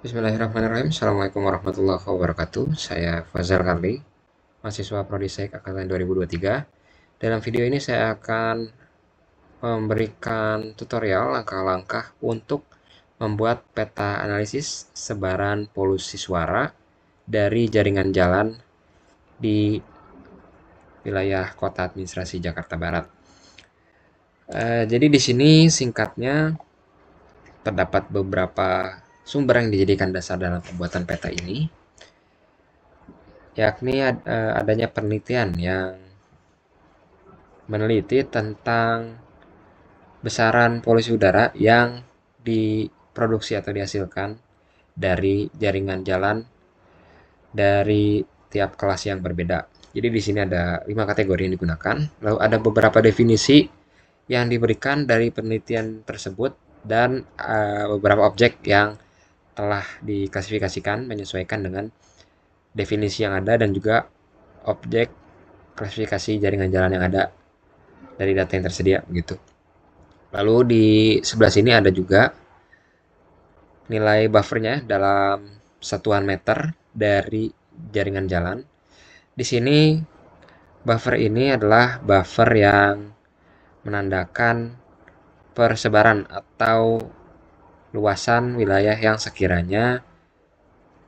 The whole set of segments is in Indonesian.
Bismillahirrahmanirrahim. Assalamualaikum warahmatullahi wabarakatuh. Saya Fazal Karli, mahasiswa Prodistek Angkatan 2023. Dalam video ini saya akan memberikan tutorial langkah-langkah untuk membuat peta analisis sebaran polusi suara dari jaringan jalan di wilayah Kota Administrasi Jakarta Barat. Jadi di sini singkatnya terdapat beberapa sumber yang dijadikan dasar dalam pembuatan peta ini, yakni adanya penelitian yang meneliti tentang besaran polusi udara yang diproduksi atau dihasilkan dari jaringan jalan dari tiap kelas yang berbeda. Jadi di sini ada 5 kategori yang digunakan. Lalu ada beberapa definisi yang diberikan dari penelitian tersebut dan beberapa objek yang telah diklasifikasikan menyesuaikan dengan definisi yang ada dan juga objek klasifikasi jaringan jalan yang ada dari data yang tersedia begitu. Lalu di sebelah sini ada juga nilai buffernya dalam satuan meter dari jaringan jalan. Di sini buffer ini adalah buffer yang menandakan persebaran atau luasan wilayah yang sekiranya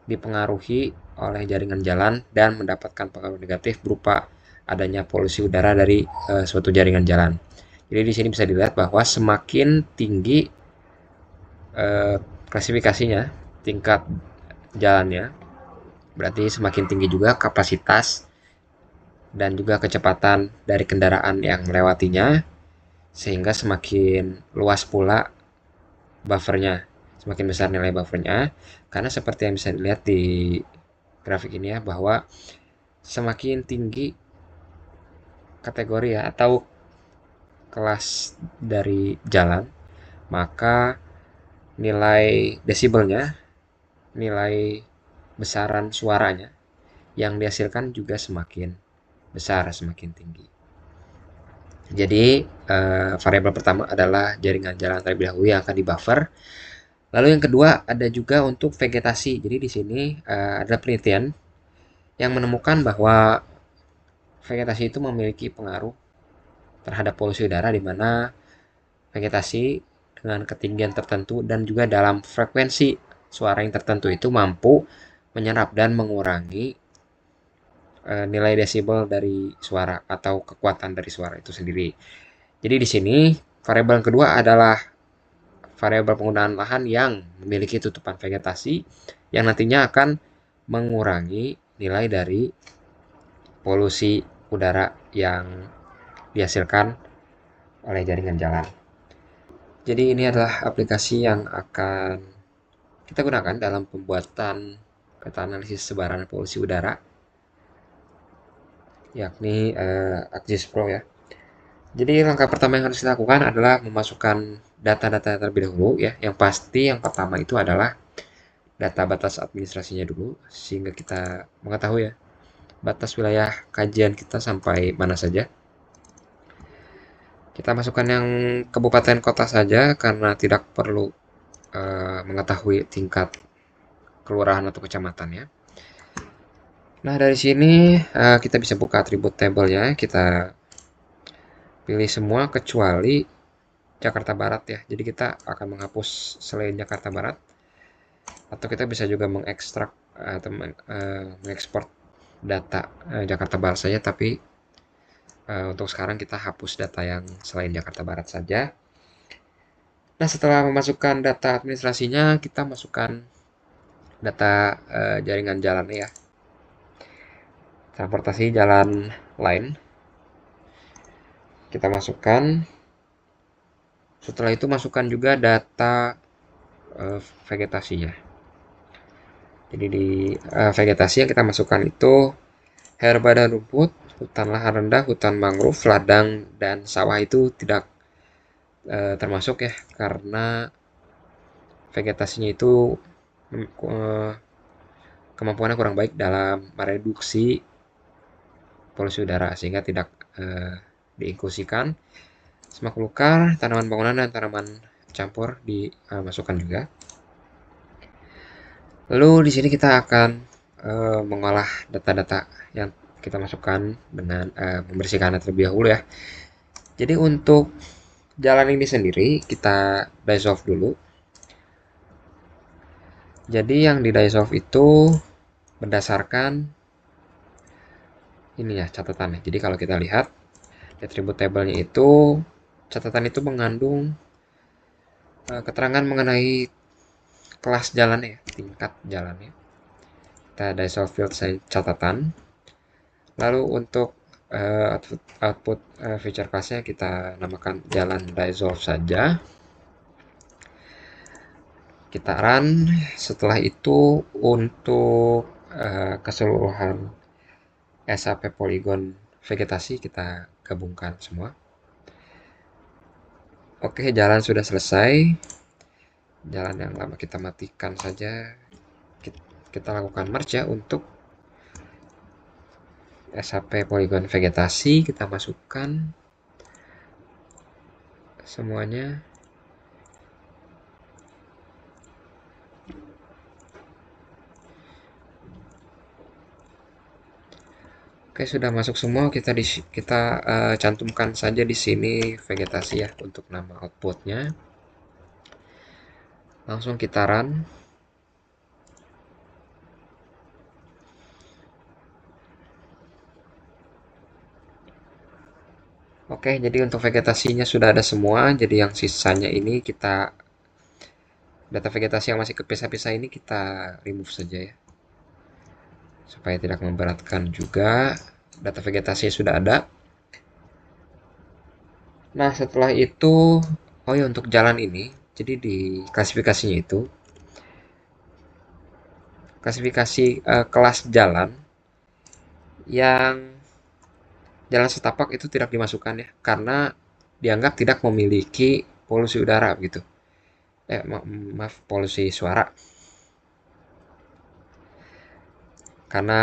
dipengaruhi oleh jaringan jalan dan mendapatkan pengaruh negatif berupa adanya polusi udara dari suatu jaringan jalan. Jadi di sini bisa dilihat bahwa semakin tinggi klasifikasinya, tingkat jalannya, berarti semakin tinggi juga kapasitas dan juga kecepatan dari kendaraan yang melewatinya, sehingga semakin luas pula buffernya, semakin besar nilai buffernya, karena seperti yang bisa dilihat di grafik ini ya, bahwa semakin tinggi kategori ya atau kelas dari jalan, maka nilai desibelnya, nilai besaran suaranya yang dihasilkan juga semakin besar, semakin tinggi. Jadi variabel pertama adalah jaringan jalan terlebih dahulu yang akan di buffer. Lalu yang kedua ada juga untuk vegetasi. Jadi di sini ada penelitian yang menemukan bahwa vegetasi itu memiliki pengaruh terhadap polusi udara, di mana vegetasi dengan ketinggian tertentu dan juga dalam frekuensi suara yang tertentu itu mampu menyerap dan mengurangi nilai desibel dari suara atau kekuatan dari suara itu sendiri. Jadi di sini variabel yang kedua adalah variabel penggunaan lahan yang memiliki tutupan vegetasi yang nantinya akan mengurangi nilai dari polusi udara yang dihasilkan oleh jaringan jalan. Jadi ini adalah aplikasi yang akan kita gunakan dalam pembuatan peta analisis sebaran polusi udara, yakni ArcGIS Pro ya. Jadi langkah pertama yang harus dilakukan adalah memasukkan data-data terlebih dahulu ya. Yang pasti yang pertama itu adalah data batas administrasinya dulu, sehingga kita mengetahui ya batas wilayah kajian kita sampai mana saja. Kita masukkan yang kabupaten kota saja karena tidak perlu mengetahui tingkat kelurahan atau kecamatan ya. Nah dari sini kita bisa buka atribut tabelnya, kita pilih semua kecuali Jakarta Barat ya. Jadi kita akan menghapus selain Jakarta Barat, atau kita bisa juga mengekstrak atau mengekspor data Jakarta Barat saja, tapi untuk sekarang kita hapus data yang selain Jakarta Barat saja. Nah setelah memasukkan data administrasinya, kita masukkan data jaringan jalan ya, transportasi jalan lain kita masukkan. Setelah itu masukkan juga data vegetasinya. Jadi di vegetasi yang kita masukkan itu herba dan rumput, hutan lahan rendah, hutan mangrove, ladang, dan sawah itu tidak termasuk ya, karena vegetasinya itu kemampuannya kurang baik dalam mereduksi polusi udara, sehingga tidak diinklusikan. Semak belukar, tanaman bangunan, dan tanaman campur dimasukkan juga. Lalu di sini kita akan mengolah data-data yang kita masukkan dengan membersihkannya terlebih dahulu ya. Jadi untuk jalan ini sendiri kita dissolve dulu. Jadi yang di dissolve itu berdasarkan ini ya catatannya. Jadi kalau kita lihat attribute table-nya itu catatan itu mengandung keterangan mengenai kelas jalannya ya, tingkat jalannya. Kita dissolve field catatan. Lalu untuk output feature class-nya kita namakan jalan dissolve saja. Kita run. Setelah itu untuk keseluruhan SAP Polygon vegetasi kita gabungkan semua. Oke, jalan sudah selesai. Jalan yang lama kita matikan saja. Kita lakukan merge ya untuk SAP Polygon vegetasi. Kita masukkan semuanya. Oke, sudah masuk semua. Kita cantumkan saja di sini vegetasi ya untuk nama outputnya. Langsung kita run. Oke, jadi untuk vegetasinya sudah ada semua. Jadi yang sisanya ini kita data vegetasi yang masih kepisah-pisah ini kita remove saja ya. Supaya tidak memberatkan juga. Data vegetasi sudah ada. Nah, setelah itu, oh ya untuk jalan ini, jadi di klasifikasinya itu, klasifikasi kelas jalan yang jalan setapak itu tidak dimasukkan ya, karena dianggap tidak memiliki polusi udara gitu. Maaf, polusi suara. Karena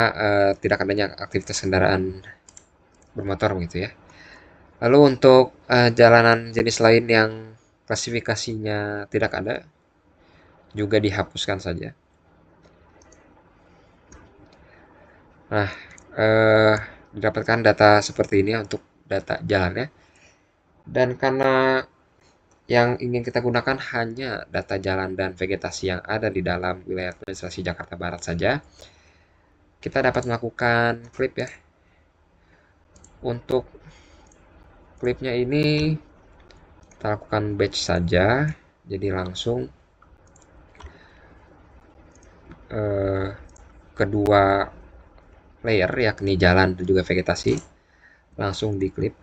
tidak adanya aktivitas kendaraan bermotor gitu ya. Lalu untuk jalanan jenis lain yang klasifikasinya tidak ada, juga dihapuskan saja. Nah, eh, didapatkan data seperti ini untuk data jalannya. Dan karena yang ingin kita gunakan hanya data jalan dan vegetasi yang ada di dalam wilayah administrasi Jakarta Barat saja, kita dapat melakukan clip ya. Untuk clipnya ini kita lakukan batch saja, jadi langsung kedua layer yakni jalan dan juga vegetasi langsung diklip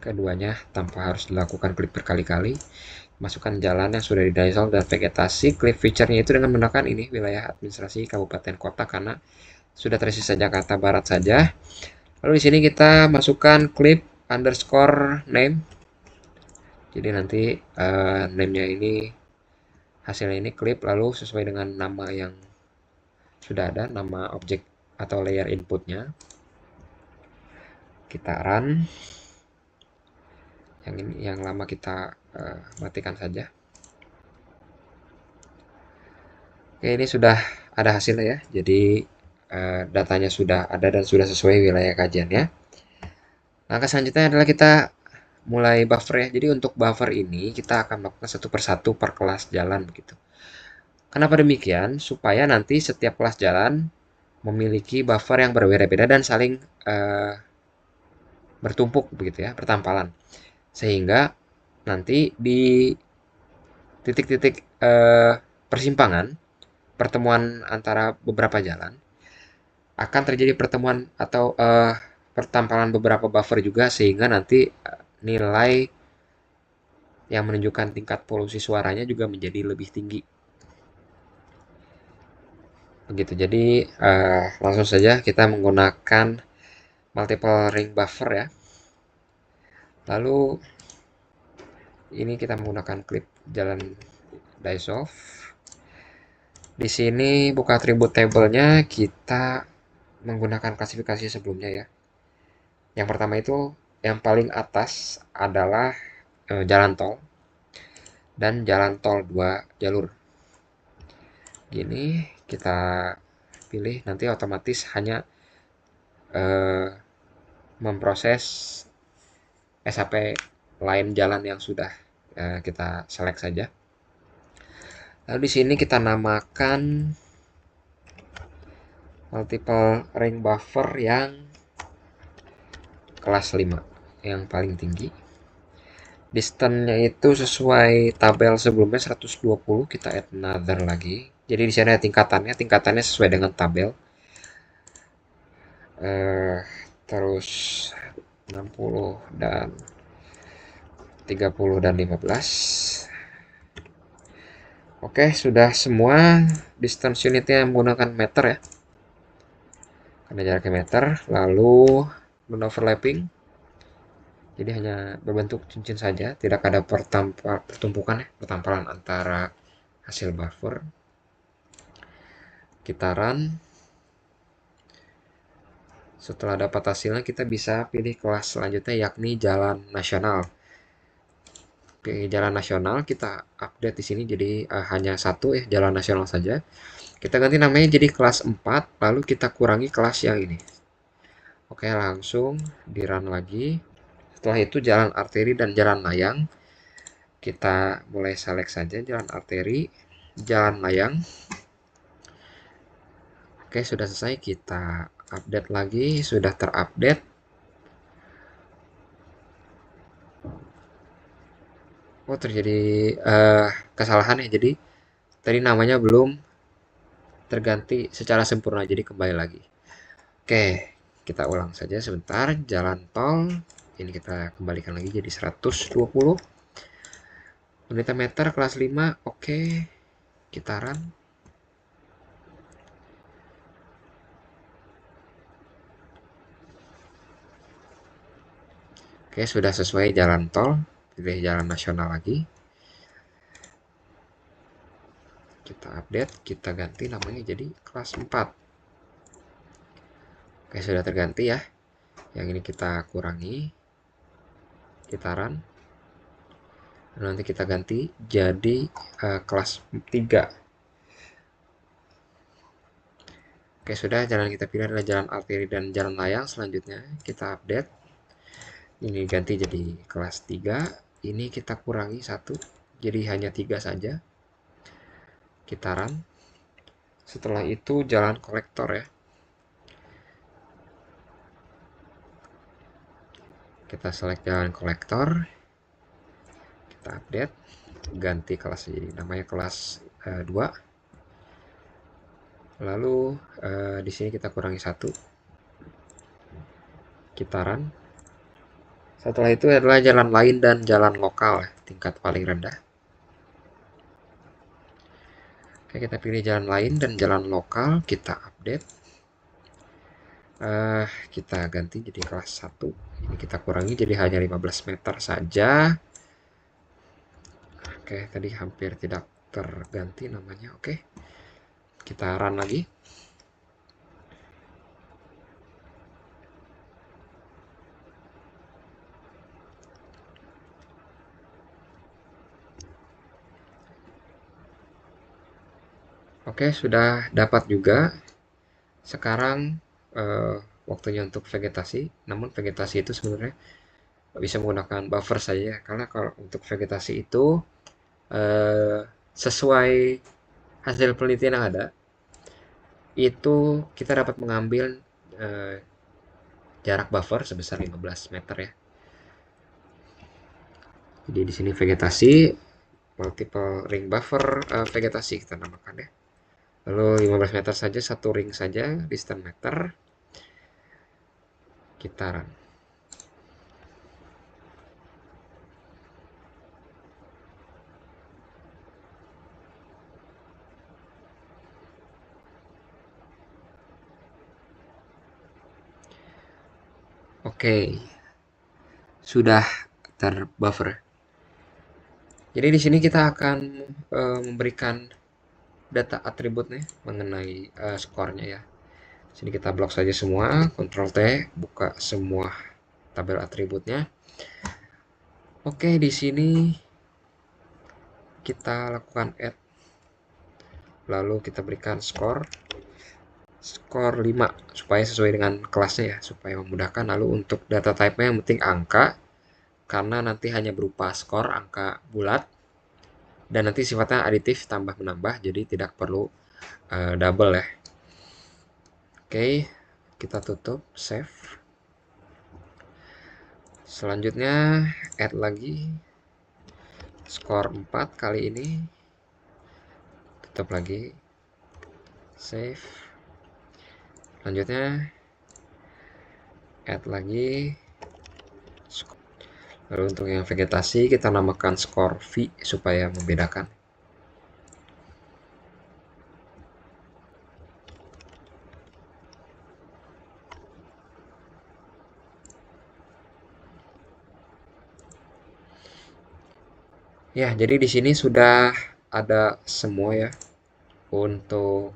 keduanya tanpa harus dilakukan klik berkali-kali. Masukkan jalan yang sudah di-dissolve dan vegetasi. Klik feature-nya itu dengan menggunakan ini wilayah administrasi kabupaten kota karena sudah tersisa Jakarta Barat saja. Lalu di sini kita masukkan clip underscore name. Jadi nanti name-nya ini hasilnya ini clip lalu sesuai dengan nama yang sudah ada, nama objek atau layer inputnya. Kita run. Yang lama kita matikan saja. Oke, ini sudah ada hasilnya ya. Jadi datanya sudah ada dan sudah sesuai wilayah kajiannya. Langkah selanjutnya adalah kita mulai buffer ya. Jadi untuk buffer ini kita akan melakukan satu persatu per kelas jalan begitu. Kenapa demikian? Supaya nanti setiap kelas jalan memiliki buffer yang berbeda-beda dan saling bertumpuk begitu ya, bertampalan. Sehingga nanti di titik-titik persimpangan pertemuan antara beberapa jalan akan terjadi pertemuan atau pertampalan beberapa buffer juga sehingga nanti nilai yang menunjukkan tingkat polusi suaranya juga menjadi lebih tinggi. Begitu. Jadi langsung saja kita menggunakan multiple ring buffer ya. Lalu ini kita menggunakan clip jalan dissolve. Di sini buka atribut table-nya kita menggunakan klasifikasi sebelumnya ya. Yang pertama itu yang paling atas adalah jalan tol dan jalan tol 2 jalur. Gini, kita pilih, nanti otomatis hanya eh, memproses SAP lain jalan yang sudah kita select saja. Lalu di sini kita namakan multiple ring buffer yang kelas 5, yang paling tinggi. Distance-nya itu sesuai tabel sebelumnya 120, kita add another lagi. Jadi di sini ada tingkatannya sesuai dengan tabel. Eh, terus 60 dan 30 dan 15. Oke, sudah semua. Distance unitnya menggunakan meter ya. Karena jaraknya meter. Lalu non overlapping. Jadi hanya berbentuk cincin saja, tidak ada pertumpukan ya, pertampalan antara hasil buffer. Kita run. Setelah dapat hasilnya, kita bisa pilih kelas selanjutnya, yakni jalan nasional. Pilih jalan nasional, kita update di sini jadi hanya satu ya, jalan nasional saja. Kita ganti namanya jadi kelas 4, lalu kita kurangi kelas yang ini. Oke, langsung di run lagi. Setelah itu jalan arteri dan jalan layang. Kita mulai select saja jalan arteri, jalan layang. Oke, sudah selesai. Kita update lagi, sudah terupdate. Oh, terjadi kesalahan ya. Jadi tadi namanya belum terganti secara sempurna, jadi kembali lagi. Oke, kita ulang saja sebentar. Jalan tol ini kita kembalikan lagi jadi 120 unit meter kelas 5. Oke, kita run. Oke, sudah sesuai jalan tol. Pilih jalan nasional lagi. Kita update, kita ganti namanya jadi kelas 4. Oke, sudah terganti ya. Yang ini kita kurangi. Kita run. Nanti kita ganti jadi kelas 3. Oke, sudah. Jalan kita pilih adalah jalan arteri dan jalan layang. Selanjutnya kita update. Ini ganti jadi kelas 3. Ini kita kurangi 1. Jadi hanya 3 saja. Kita run. Setelah itu jalan kolektor ya. Kita select jalan kolektor. Kita update. Ganti kelas jadi namanya kelas 2. Lalu di sini kita kurangi 1. Kita run. Setelah itu adalah jalan lain dan jalan lokal, tingkat paling rendah. Oke, kita pilih jalan lain dan jalan lokal, kita update. Kita ganti jadi kelas 1. Ini kita kurangi jadi hanya 15 meter saja. Oke, tadi hampir tidak terganti namanya. Oke, kita run lagi. Oke, sudah dapat juga. Sekarang waktunya untuk vegetasi. Namun vegetasi itu sebenarnya bisa menggunakan buffer saja, karena kalau untuk vegetasi itu sesuai hasil penelitian yang ada, itu kita dapat mengambil jarak buffer sebesar 15 meter ya. Jadi di sini vegetasi, multiple ring buffer vegetasi kita namakan ya. Lalu 15 meter saja, satu ring saja, distance meter. Kita run. Oke, sudah terbuffer. Jadi di sini kita akan memberikan data atributnya mengenai skornya ya. Sini kita blok saja semua, Ctrl T, buka semua tabel atributnya. Oke, di sini kita lakukan add lalu kita berikan skor 5 supaya sesuai dengan kelasnya ya, supaya memudahkan. Lalu untuk data type-nya yang penting angka, karena nanti hanya berupa skor angka bulat, dan nanti sifatnya aditif tambah menambah, jadi tidak perlu double ya. Oke, kita tutup, save. Selanjutnya add lagi skor 4 kali ini, tutup lagi, save. Selanjutnya add lagi. Lalu untuk yang vegetasi kita namakan skor V supaya membedakan. Ya, jadi di sini sudah ada semua ya untuk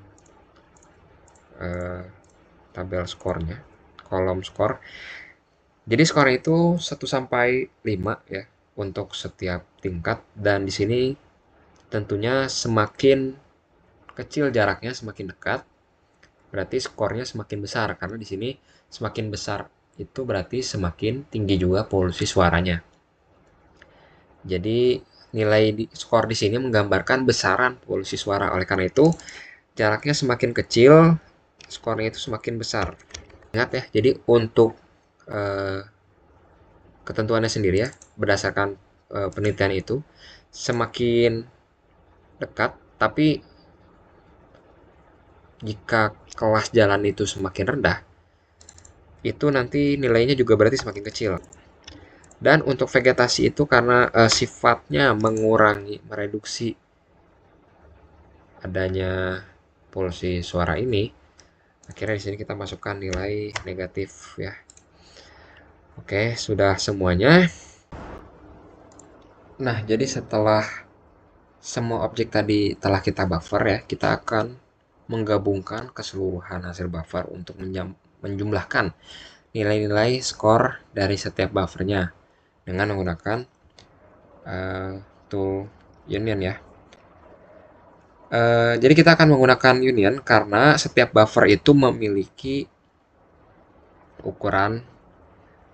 tabel skornya, kolom skor. Jadi skor itu 1 sampai 5 ya untuk setiap tingkat, dan di sini tentunya semakin kecil jaraknya semakin dekat, berarti skornya semakin besar, karena di sini semakin besar itu berarti semakin tinggi juga polusi suaranya. Jadi nilai skor di sini menggambarkan besaran polusi suara. Oleh karena itu, jaraknya semakin kecil, skornya itu semakin besar. Ingat ya, jadi untuk ketentuannya sendiri ya, berdasarkan penelitian itu, semakin dekat, tapi jika kelas jalan itu semakin rendah, itu nanti nilainya juga berarti semakin kecil. Dan untuk vegetasi itu karena sifatnya mengurangi, mereduksi adanya polusi suara ini, akhirnya di sini kita masukkan nilai negatif ya. Oke, sudah semuanya. Nah, jadi setelah semua objek tadi telah kita buffer ya, kita akan menggabungkan keseluruhan hasil buffer untuk menjumlahkan nilai-nilai skor dari setiap buffernya dengan menggunakan tool union ya. Jadi kita akan menggunakan union karena setiap buffer itu memiliki ukuran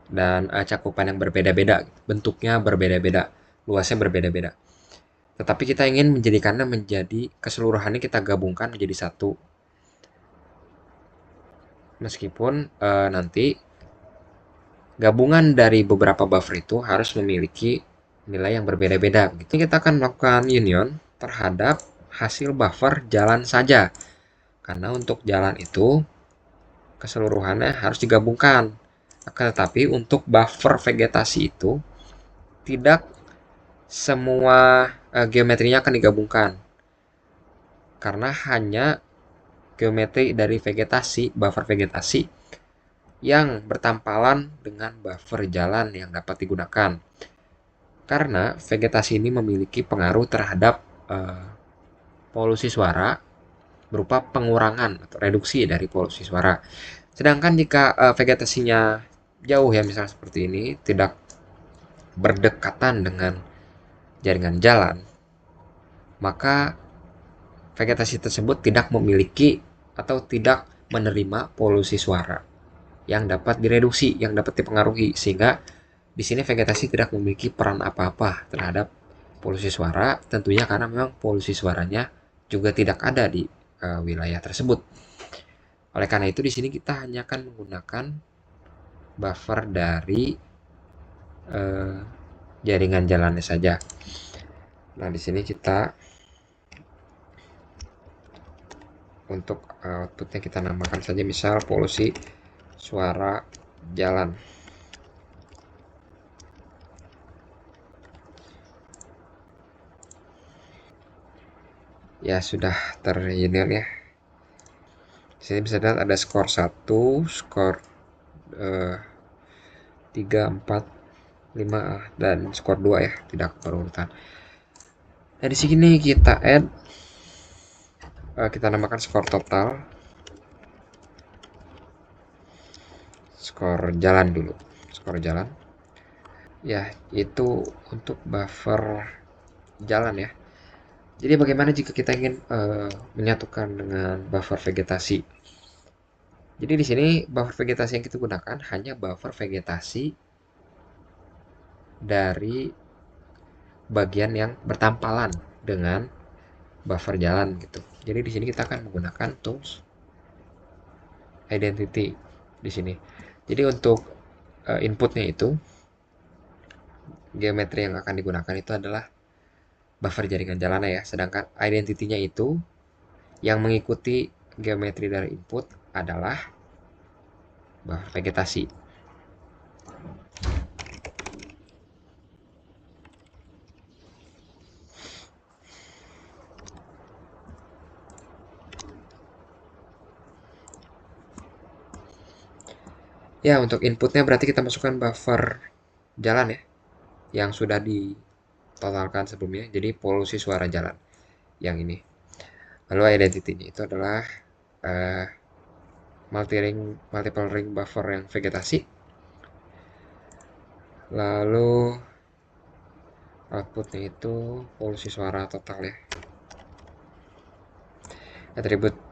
dan cakupan yang berbeda-beda, bentuknya berbeda-beda, luasnya berbeda-beda. Tetapi kita ingin menjadikannya menjadi keseluruhannya kita gabungkan menjadi satu. Meskipun nanti gabungan dari beberapa buffer itu harus memiliki nilai yang berbeda-beda. Begitu kita akan melakukan union terhadap hasil buffer jalan saja. Karena untuk jalan itu keseluruhannya harus digabungkan. Akan tetapi untuk buffer vegetasi itu tidak semua geometrinya akan digabungkan. Karena hanya geometri dari vegetasi, buffer vegetasi yang bertampalan dengan buffer jalan yang dapat digunakan. Karena vegetasi ini memiliki pengaruh terhadap polusi suara berupa pengurangan atau reduksi dari polusi suara. Sedangkan jika vegetasinya jauh ya, misalnya seperti ini, tidak berdekatan dengan jaringan jalan, maka vegetasi tersebut tidak memiliki atau tidak menerima polusi suara yang dapat direduksi, yang dapat dipengaruhi, sehingga di sini vegetasi tidak memiliki peran apa-apa terhadap polusi suara, tentunya karena memang polusi suaranya juga tidak ada di wilayah tersebut. Oleh karena itu di sini kita hanya akan menggunakan buffer dari jaringan jalannya saja. Nah, di sini kita untuk outputnya kita namakan saja misal polusi suara jalan. Ya, sudah terunion ya. Di sini bisa dilihat ada skor 1, skor 3, 4, 5 dan skor 2 ya, tidak berurutan. Nah, di sini kita add, kita namakan skor total, skor jalan dulu, skor jalan ya, itu untuk buffer jalan ya. Jadi bagaimana jika kita ingin menyatukan dengan buffer vegetasi? Jadi di sini buffer vegetasi yang kita gunakan hanya buffer vegetasi dari bagian yang bertampalan dengan buffer jalan gitu. Jadi di sini kita akan menggunakan tools identity di sini. Jadi untuk inputnya itu geometri yang akan digunakan itu adalah buffer jaringan jalannya ya. Sedangkan identity-nya itu yang mengikuti geometri dari input adalah buffer vegetasi. Ya, untuk inputnya berarti kita masukkan buffer jalan ya, yang sudah ditotalkan sebelumnya. Jadi polusi suara jalan yang ini. Lalu identity-nya itu adalah uh, multiple ring buffer yang vegetasi. Lalu outputnya itu polusi suara total ya. Atribut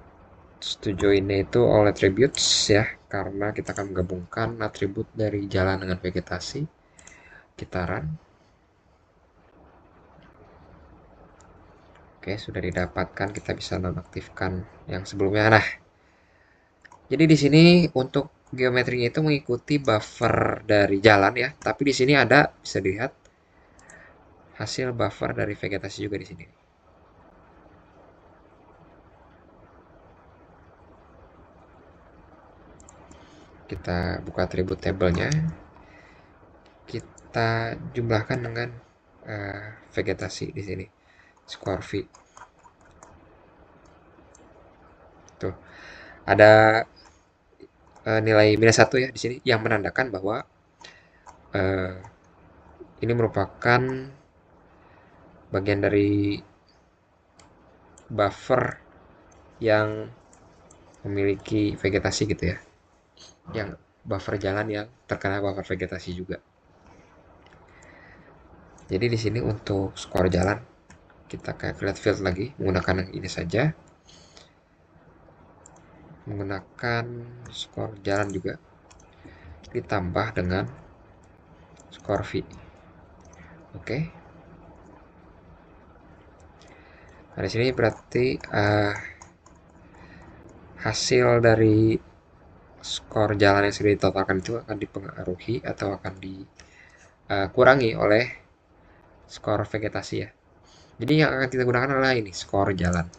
setuju ini itu all attributes ya, karena kita akan menggabungkan atribut dari jalan dengan vegetasi. Kita run. Oke, sudah didapatkan, kita bisa nonaktifkan yang sebelumnya. Nah, jadi di sini untuk geometrinya itu mengikuti buffer dari jalan ya, tapi di sini ada bisa dilihat hasil buffer dari vegetasi juga di sini. Kita buka atribut tabelnya, kita jumlahkan dengan vegetasi di sini, square V. Tuh, ada nilai -1 ya di sini yang menandakan bahwa uh, ini merupakan bagian dari buffer yang memiliki vegetasi gitu ya, yang buffer jalan yang terkena buffer vegetasi juga. Jadi di sini untuk skor jalan kita calculate field lagi menggunakan yang ini saja, menggunakan skor jalan juga ditambah dengan skor V. Oke. Nah, di sini berarti hasil dari skor jalan yang sudah ditotalkan itu akan dipengaruhi atau akan dikurangi oleh skor vegetasi ya. Jadi yang akan kita gunakan adalah ini, skor jalan.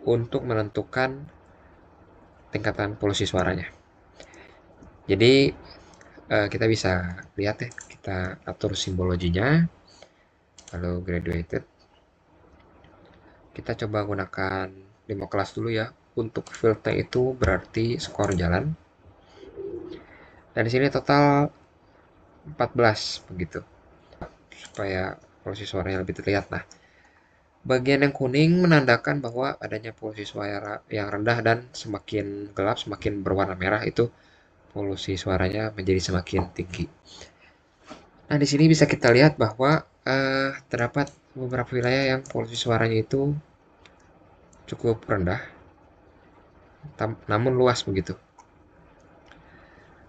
Untuk menentukan tingkatan polusi suaranya. Jadi kita bisa lihat ya, kita atur simbologinya, lalu graduated. Kita coba gunakan demo kelas dulu ya. Untuk fieldnya itu berarti skor jalan. Dan di sini total 14 begitu. Supaya polusi suaranya lebih terlihat. Nah, bagian yang kuning menandakan bahwa adanya polusi suara yang rendah dan semakin gelap, semakin berwarna merah itu polusi suaranya menjadi semakin tinggi. Nah, di sini bisa kita lihat bahwa terdapat beberapa wilayah yang polusi suaranya itu cukup rendah, namun luas begitu.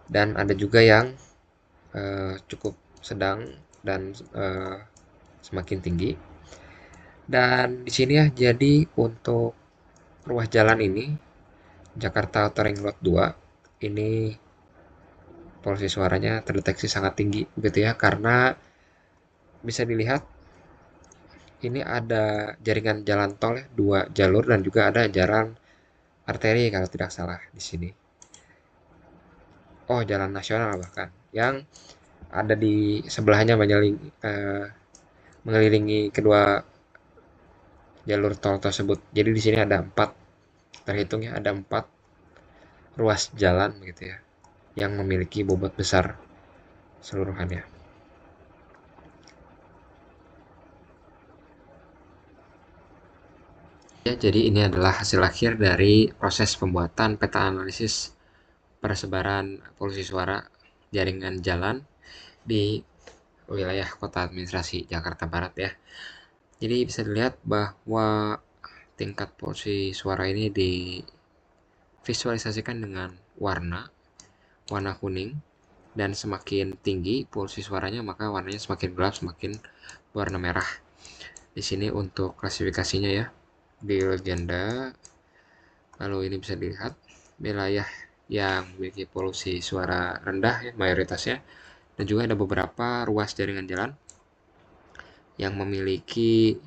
Dan ada juga yang cukup sedang dan semakin tinggi. Dan di sini ya, jadi untuk ruas jalan ini Jakarta Outer Ring Road 2 ini polusi suaranya terdeteksi sangat tinggi begitu ya, karena bisa dilihat ini ada jaringan jalan tol ya, 2 jalur dan juga ada jalan arteri kalau tidak salah di sini. Oh, jalan nasional bahkan yang ada di sebelahnya mengelilingi kedua jalur tol tersebut. Jadi di sini ada 4, terhitungnya ada 4 ruas jalan begitu ya, yang memiliki bobot besar seluruhannya. Ya, jadi ini adalah hasil akhir dari proses pembuatan peta analisis persebaran polusi suara jaringan jalan di wilayah kota administrasi Jakarta Barat ya. Jadi bisa dilihat bahwa tingkat polusi suara ini divisualisasikan dengan warna kuning, dan semakin tinggi polusi suaranya maka warnanya semakin gelap, semakin warna merah. Di sini untuk klasifikasinya ya, di legenda. Lalu ini bisa dilihat wilayah yang memiliki polusi suara rendah ya mayoritasnya, dan juga ada beberapa ruas jaringan jalan yang memiliki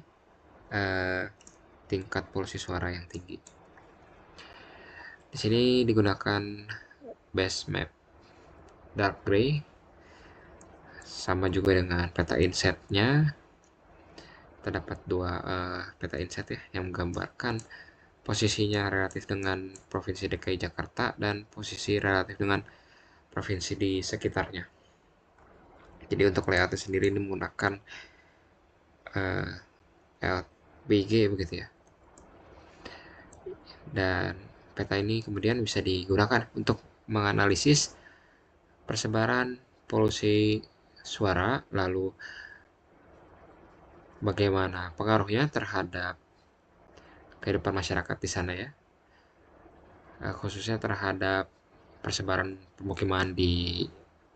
eh, tingkat polusi suara yang tinggi. Di sini digunakan base map dark gray, sama juga dengan peta insetnya. Terdapat dua peta inset ya yang menggambarkan posisinya relatif dengan Provinsi DKI Jakarta dan posisi relatif dengan provinsi di sekitarnya. Jadi untuk layoutnya sendiri ini menggunakan LBG begitu ya. Dan peta ini kemudian bisa digunakan untuk menganalisis persebaran polusi suara, lalu bagaimana pengaruhnya terhadap kehidupan masyarakat di sana ya, khususnya terhadap persebaran pemukiman di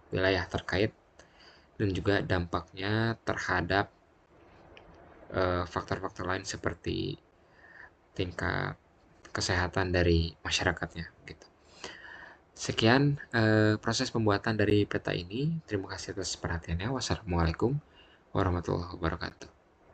wilayah terkait, dan juga dampaknya terhadap faktor-faktor lain seperti tingkat kesehatan dari masyarakatnya gitu. Sekian proses pembuatan dari peta ini. Terima kasih atas perhatiannya. Wassalamualaikum warahmatullahi wabarakatuh.